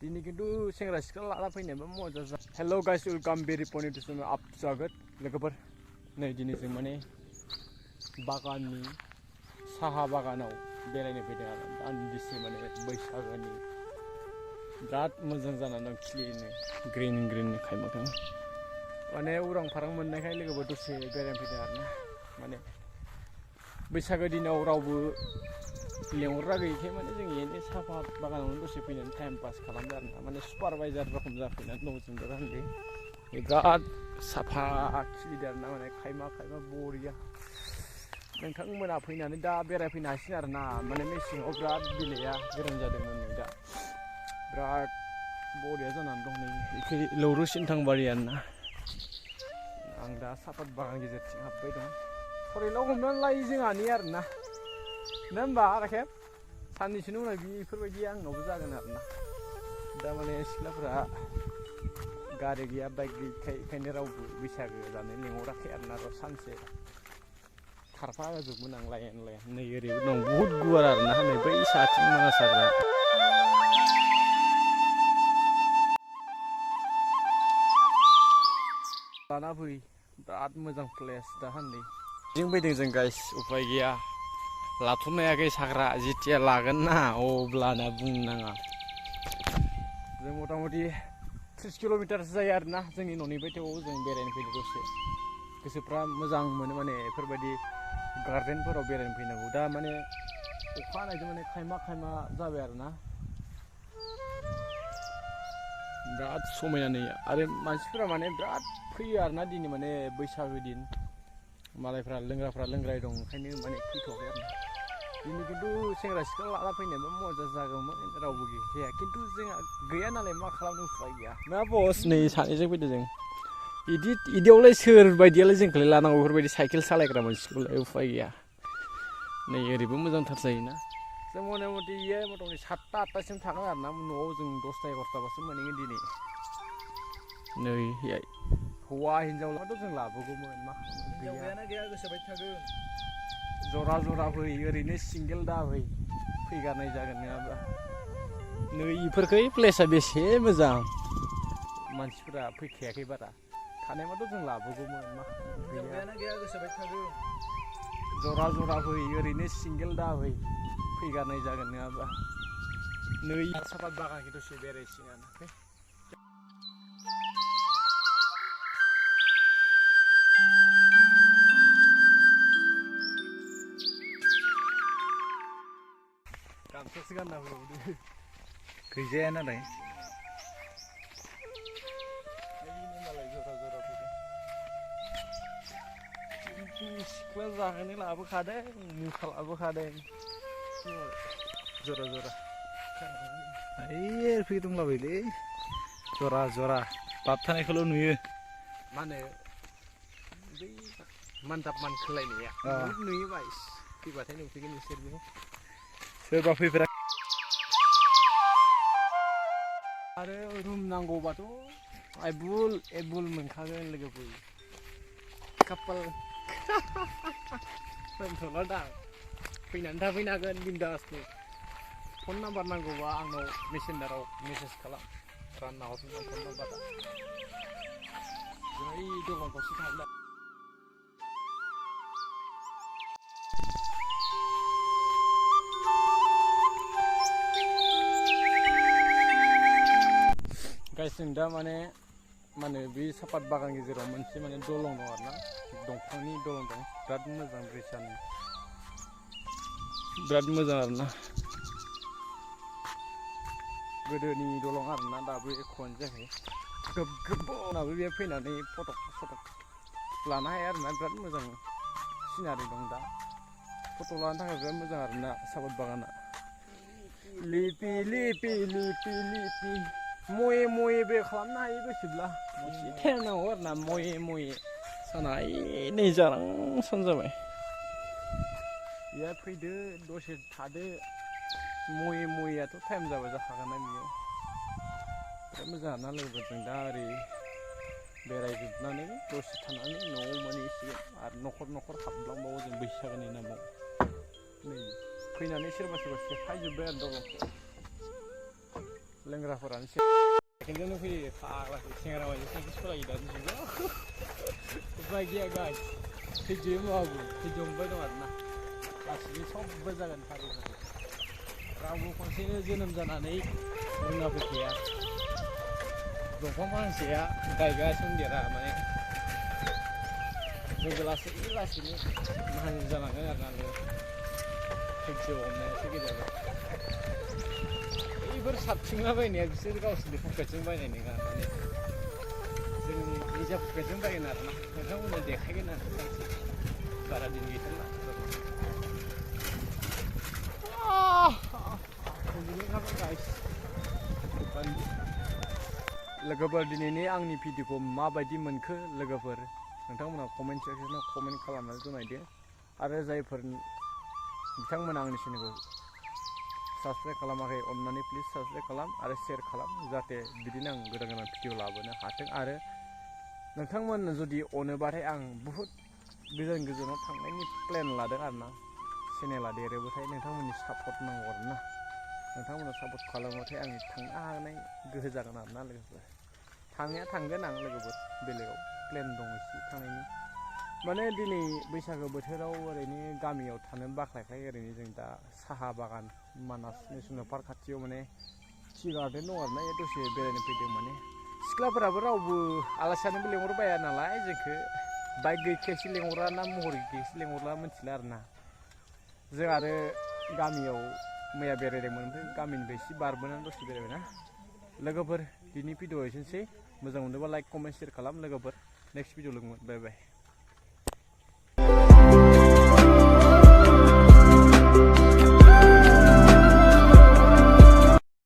दिनै खिन्थु सेंग्रा सिख्ला लाना फैनायबा मजा जा हेल' गाइस वेलकाम भेरि पनिटुसम आप स्वागत लोगोफोर नै दिनै जों माने बागाननि साहा बागानाव बेरायनो फैदों आरो दान्दिसे माने बैसागोनि बिराद मोजां जानानै दं खिलिनो ग्रिन ग्रिन खायमाखौ माने उरां फारां मोननायखाय लोगोफोर दसे बेरायनो फैदों आरो ना माने बैसागो दिनाव रावबो लेंहरग्रा गैयैखाय माने जों एनै साहा बागानावनो दसे फैनानै टाइम पास खालामदों आरो ना माने सुपारभाइजार रखम जाफैनानै दं जों दासान्दि बिराद साफा खिलिदों आरो ना माने खायमा खायमा बरिया नोंथांमोना फैनानै दा बेरायफैनो हासिगोन आरो ना माने मेसेङाव बिराद बिलाइआ गोरान जादोंमोन नै दा बिराद बरिया जानानै दं नै एखे लौरु सिनथांबारि आरो ना आं दा सापात बागान गेजेरथिं हाबबाय दं फरेलाव हमनानै लायो जोंहानि आरो ना नङा होमबा राखेब साननैसोनि उनाव बेफोरबायदि आंनावबो जागोन आरो ना दा माने सिख्लाफोरा गारि गैया बाइक गैयैखाय बेखायनो रावबो बैसागो जानो लेंहराखै आरो ना र' सानसे खारफा होजोबगोन आं लाइन लाइन नै ओरैबो दं बुहुद गुवार आरो ना नै बै साथिं मानास हाग्रा लाना फै बिराद मोजां प्लेस दासान्दि जों फैदों जों गाइस उफाय गैया लाथ'नो हायाखै साग्रा जेथिया लागोन ना अब्लाना बुंनाङा जों मथा मथि 30 किल'मिटारसो जायो आरो ना जोंनि न'निफ्राय थेवबो जों बेरायनो फैदों दसे गोसोफ्रा मोजां मोनो माने बेफोरबायदि गार्डेनफोराव बेरायनो फैनांगौ दा माने अखा हानायजों माने खायमा खायमा जाबाय आरो ना बिराद समायना नै आरो मानसिफोरा माने बिराद फैयो आरो ना दिनै माने बैसागो दिन मालायफ्रा लोंग्राफ्रा लोंग्राय दं ओंखायनो माने फैथ'वाखै आरो ना दिनै खिन्थु सेंग्रा सिख्ला लाना फैनायबा मजा जागौमोन रावबो गैखाया खिन्थु जोंहा गैया नालाय मा खालामनो उफाय गैया ना बस नै सानैजों फैदों जों इदियावलाय सोर बायदियालाय जोंखौलाय लानांगौ बेफोरबायदि साइकेल सालायग्रा मानसिखौलाय उफाय गैया नै ओरैबो मोजांथार जायोना जों मथा मथि 7टा 8टासिम थाङो आरो ना न'आव जों 10टा 11टाबासो मोनहैगोन दिनै नै हौवा हिनजावलाथ' जों लाबोगौमोन मा खालामनो गैया गोसोबायदि थागोन जरा जरा फै ओरैनो सिंगेल दा फै फैगारनाय जागोन नङाब्ला नै इफोरखै प्लेसआ बेसे मोजां मानसिफोरा फैखायाखै बारा थानायबाथ' जों लाबोगौमोन मा खालामनो गैया गोसोबायदि थागोन जरा जरा फै ओरैनो सिंगेल दा फै फैगारनाय जागोन नङाब्ला नै सापात बागानखौ दसे बेरायसिगोन गामसासो गानना फैबावदो गैजाया नालाय मालाय जरा जरा फैदों सिख्ला जाहोनो लाबोखादों मुखा लाबोखादों जरा जरा ओइ फै दंलाबायलै जरा जरा बाबथानायखौल' नुयो मा होनो बै मान्दाब मानखोलायनाया नुयो बाइस फैबाथाय नुफैगोन बिसोरबो सोरबा फैफेरा आरो रुम नांगौबाथ' एबुल मोनखागोन लोगोफोर कापाल दोनथ'ला दा फैनानै थाफैनो हागोन बिन्दासनो फन नाम्बार नांगौबा आंनाव मेसेन्जाराव मेसेज खालाम रानना हरफिनगोन फन नाम्बारा जों ओइ दखानखौसो थांला गाइस जों दा माने मा होनो बे सापात बागान गेजेराव मोनसे माने दलं दं आरो ना दंफांनि दलं दं बिराद मोजां ब्रिजआनो बिराद मोजां आरो ना गोदोनि दलं आरो ना दाबो एख'आनो जायाखै गोबावनाबो बे फैनानै फटक लानो हाया आरो ना बिराद मोजां सिनारि दं दा फट' लानो थाखाय बिराद मोजां आरो ना सापात बागाना लिपि लिपि लिपि लिपि मये मयेबो खालामनो हायो गोसोब्ला एसे टाइम नांगौ आरो ना मये साना नै जारां सान जाबाय बेहा फैदो दसे थादो मयेआथ' टाइम जाबा जाखागोन ना बेयाव बिराद मोजां ना लोगोफोरजों दा ओरै बेरायजोबनानै दसे थानानै न'आव मोनहैसिगोन आरो न'खर हाबलांबावो जों बैसागोनि नामाव नै फैनानै सोरबा सेफायजोब्बाय आरो दलंखौ लोंग्राफोरानो सेकेन्डजोंनो फैयो फाग्लाखौ सेंग्रा बायदि साइकेल सालायो दानि जुगाव उपाय गैया गाइस थैजों मावो थैजों हमबाय दं आरोना गासिबो सबबो जागोन फारि फारि रावबो खनसेनो जोनोम जानानै रोङा फैखाया दंफां फांसेया गायगासिनो देरा माने जोंबो लासैनो माहाजोन जालांगोन आरोना थैजों हमनायासो गेदेर बेफोर साबथिंलाबायनाया बिसोर गावसोरनि पकेटजों बायनाय नङा माने जों निजा पकेटजों बायगोन आरोना नोंथांमोननो देखायगोन आरो सानसे बारा दिन गैथारला लोगोफोर दिनैनि आंनि भिडिअखौ माबायदि मोनखो लोगोफोर नोंथांमोना कमेन्ट सेक्सनाव कमेन्ट खालामनानै जनायदो आरो जायफोर बिथांमोना आंनि चेनेलखौ साबस्क्राइब खालामाखै अन्नानै प्लिज साबस्क्राइब खालाम आरो शेयार खालाम जाहाथे बिदिनो आं गोदान गोदान भिडिअ लाबोनो हाथों आरो नोंथांमोन जुदि अनोबाथाय आं बुहुद गोजानाव थांनायनि प्लेन लादों आरोना चेनेला देरोबाथाय नोंथांमोननि सापर्ट नांगौ आरोना नोंथांमोना सापर्ट खालामबाथाय आं थांनो हानाय गोहो जागोन आरोना लोगोफोर थांनाया थांगोन आं लोगोफोर बेलेगाव प्लेन दं एसे थांनायनि माने दिनै बैसागो बोथोराव ओरैनो गामियाव थानो बाख्लायखाय ओरैनो जों दा साहा बागान मानास नेसनेल पार्क खाथियाव माने टि गार्डेन दं आरोना दसे बेरायनो फैदों माने सिख्लाफोराबो रावबो आलासियानोबो लेंहरबाया नालाय जोंखौ बाइक गैखायासो लेंहरा ना महर गैखायासो लेंहरला मिथिला आरोना जों आरो गामियाव मैया बेरायदोंमोन ओमफ्राय गामिनिफ्राय एसे बारबोनानै दसे बेरायबायना लोगोफोर दिनै भिडिअ एसेनोसै मोजां मोनोबा लाइक कमेन्ट शेयार खालाम लोगोफोर नेक्स्ट भिडिअ लोगो मोनगोन बाय बाय